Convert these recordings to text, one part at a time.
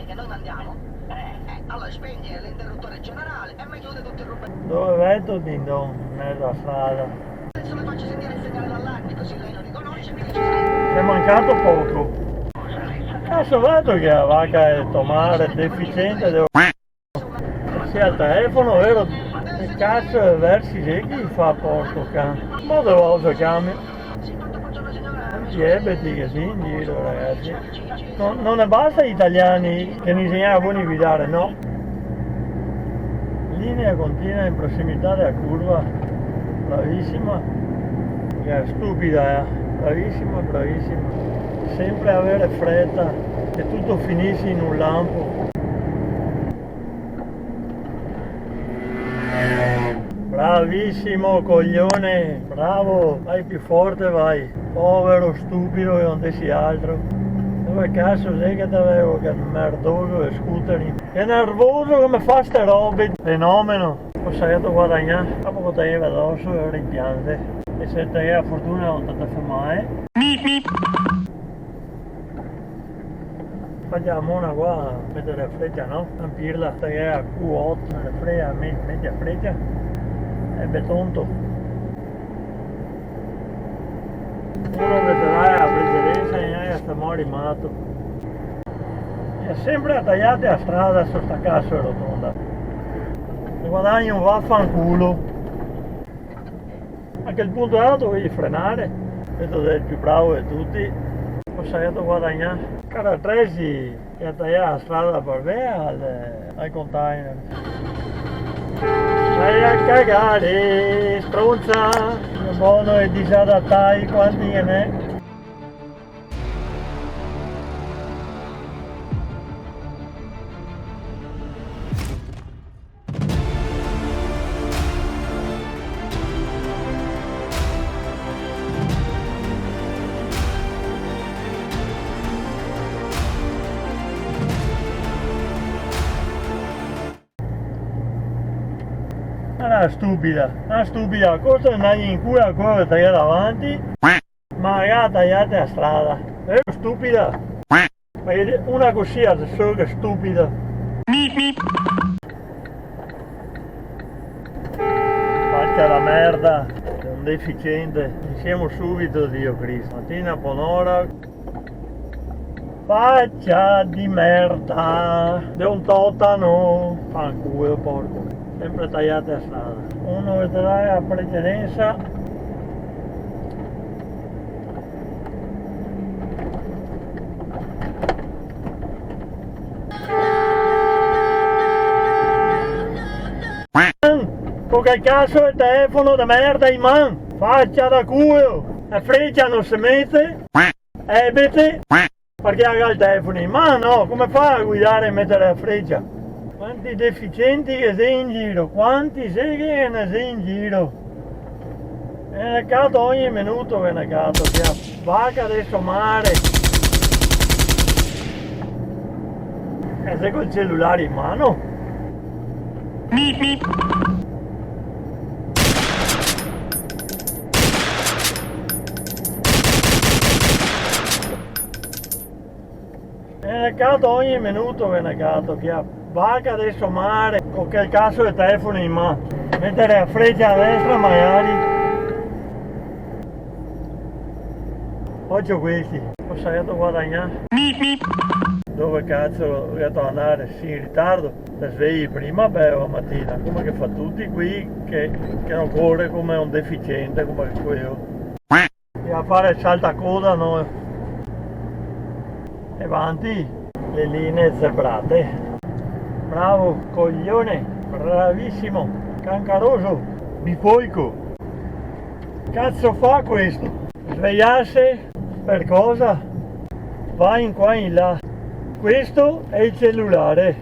che noi mandiamo, allora spegni l'interruttore generale e mi chiude tutto il rubinetto. Dove vedo Ding Dong? Nella strada. Adesso le faccio sentire il segnale d'allarme, così lei lo riconosce e mi dice se È mancato poco. Cazzo vedo che la vacca è tomare, deficiente, devo... sia il telefono, vero? Che cazzo è versi chi fa porco cane? Ma dove uso cambio? Ebeti che si in giro ragazzi. Non ne basta gli italiani che ne insegnano a guidare, no. Linea continua in prossimità della curva. Bravissima. Che è stupida, bravissima, bravissima. Sempre avere fretta e tutto finisce in un lampo. Bravissimo coglione, bravo, vai più forte vai, povero stupido che non te sia altro. Dove cazzo sei che t'avevo che merdoso e scooteri? Che nervoso che mi fa ste robe, fenomeno. Ho saputo guadagnare, dopo che ti vedo addosso e rimpiante. E se te hai fortuna non te fermare. Facciamo una qua, mettere a freccia, no? Ampirla, te a Q8, la freccia, metti a freccia. È betonto. Uno vedrà la precedenza e stiamo rimasto. E sempre tagliate a strada su sta cazzo è rotonda. Se guadagni un vaffanculo. A quel punto là dovevi frenare. Questo è il più bravo di tutti. Ho saputo guadagnare. Caratresi che ha tagliato la strada per me al container. Vai a cagare, stronza! Che buono e disadattai, quanti che ne è? Una stupida, cosa andai in cura ancora a tagliare davanti, magari tagliate a strada, è stupida, ma una così adesso che è stupida. Faccia la merda, è un deficiente, iniziamo subito Dio Cristo, mattina buon'ora, faccia di merda, è un totano, fanculo porco. Sempre tagliate a strada. Uno vedrà la precedenza. Con che cazzo il telefono di merda in mano? Faccia da culo! La freccia non si mette? Ebete? Perché ha il telefono in mano? No? Come fa a guidare e mettere la freccia? Quanti deficienti che sei in giro, quanti sei che ne sei in giro? È negato ogni minuto che è negato, che a vacca adesso mare. E sei col cellulare in mano? È negato ogni minuto che è negato, che a vacca adesso mare, con che cazzo di telefono in mano, mettere a freccia a destra magari. Faccio questi, ho saputo guadagnare. Dove cazzo devo andare? Sì, in ritardo, ti svegli prima, beh, la mattina, come che fa tutti qui che non corre come un deficiente, come quello. E a fare il saltacoda no. E avanti, le linee zebrate. Bravo, coglione, bravissimo, cancaroso, bifolco. Cazzo fa questo? Svegliarsi per cosa? Va in qua in là. Questo è il cellulare.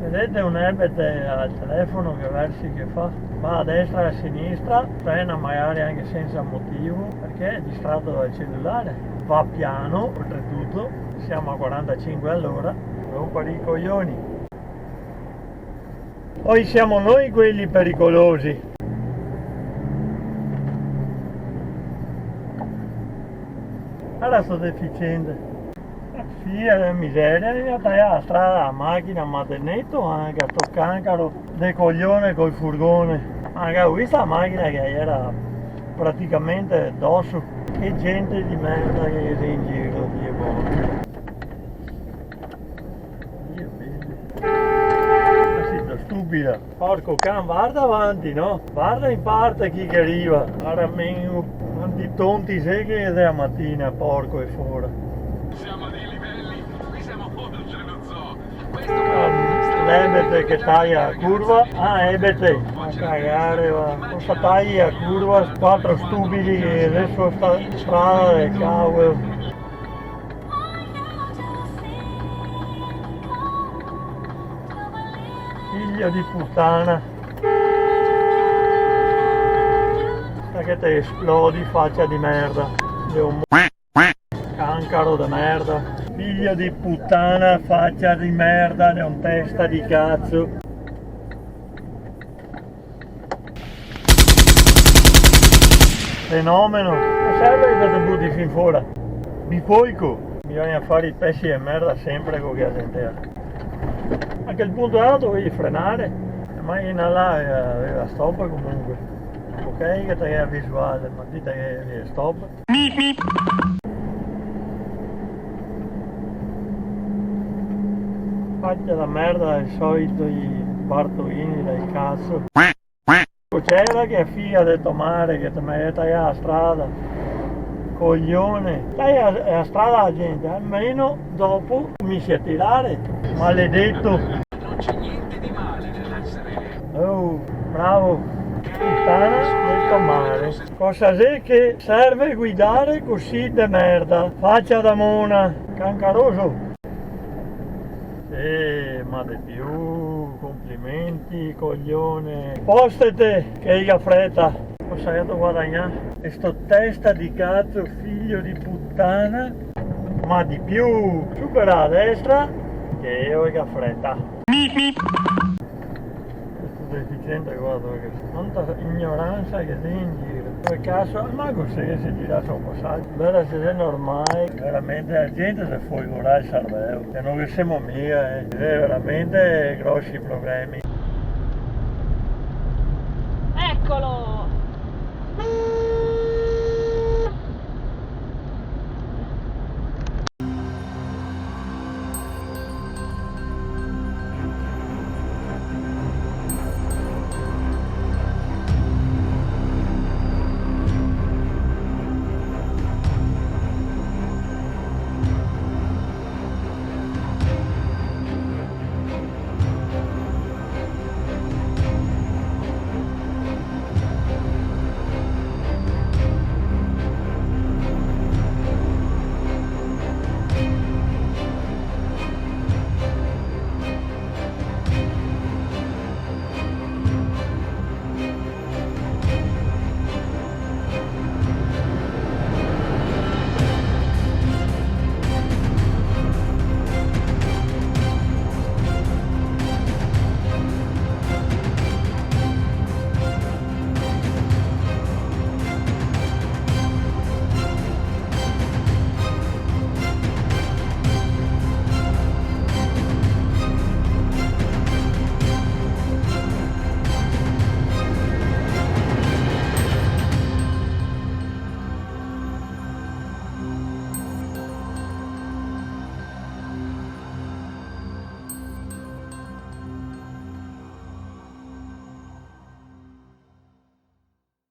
Vedete un ebete al telefono che versi che fa? Va a destra e a sinistra, frena magari anche senza motivo, perché è distratto dal cellulare. Va piano, oltretutto, siamo a 45 all'ora, rompere i coglioni. Poi siamo noi quelli pericolosi. Allora sto deficiente. Figlia di miseria, mi ha tagliato la strada la macchina, ma tenuto anche a sto cancaro de coglione col furgone. Anche questa la macchina che era praticamente addosso. Che gente di merda che è in giro, Dio buono. Dio bello. Sei stupida. Porco can, guarda avanti, no? Guarda in parte chi che arriva. Guarda meno, quanti tonti sei che è la mattina, porco e fuori. Siamo a dei livelli, qui siamo oltre lo zoo. Questo L'ebete che taglia a curva, ebete, a cagare va, cosa taglia a curva, quattro stupidi che adesso sta strada del cavolo. Figlio di puttana. Che te esplodi faccia di merda. Io un cancaro di merda. Figlio di puttana, faccia di merda, è un testa di cazzo. Fenomeno. Non serve che ti butti fin fuori. Bifoico. Bisogna fare i pezzi di merda sempre con che gente. Anche il punto alto dovevi frenare. Ma in là aveva stop comunque. Ok che te è visuale, ma dite che è stop. Faccia la merda ai soliti Bartolini del cazzo. C'era che è figlia del tomare che ti mette la strada. Coglione. Taglia la strada la gente, almeno dopo cominci a tirare. Maledetto. non c'è niente di male nell'essere. Oh, bravo. Puttana del tomare. Cosa c'è che serve guidare così de merda? Faccia da mona. Cancaroso. Ma di più, complimenti, coglione. Postete che hai fretta. Cosa hai da guadagnare? E sto testa di cazzo, figlio di puttana. Ma di più, supera a destra che io ho fretta. Questo deficiente, guarda che tanta ignoranza che sei in giro. Per caso, ma così che si gira sul passaggio? Vera se è normale, veramente la gente si può ignorare il cervello. E non che siamo mica, è veramente grossi problemi. Eccolo!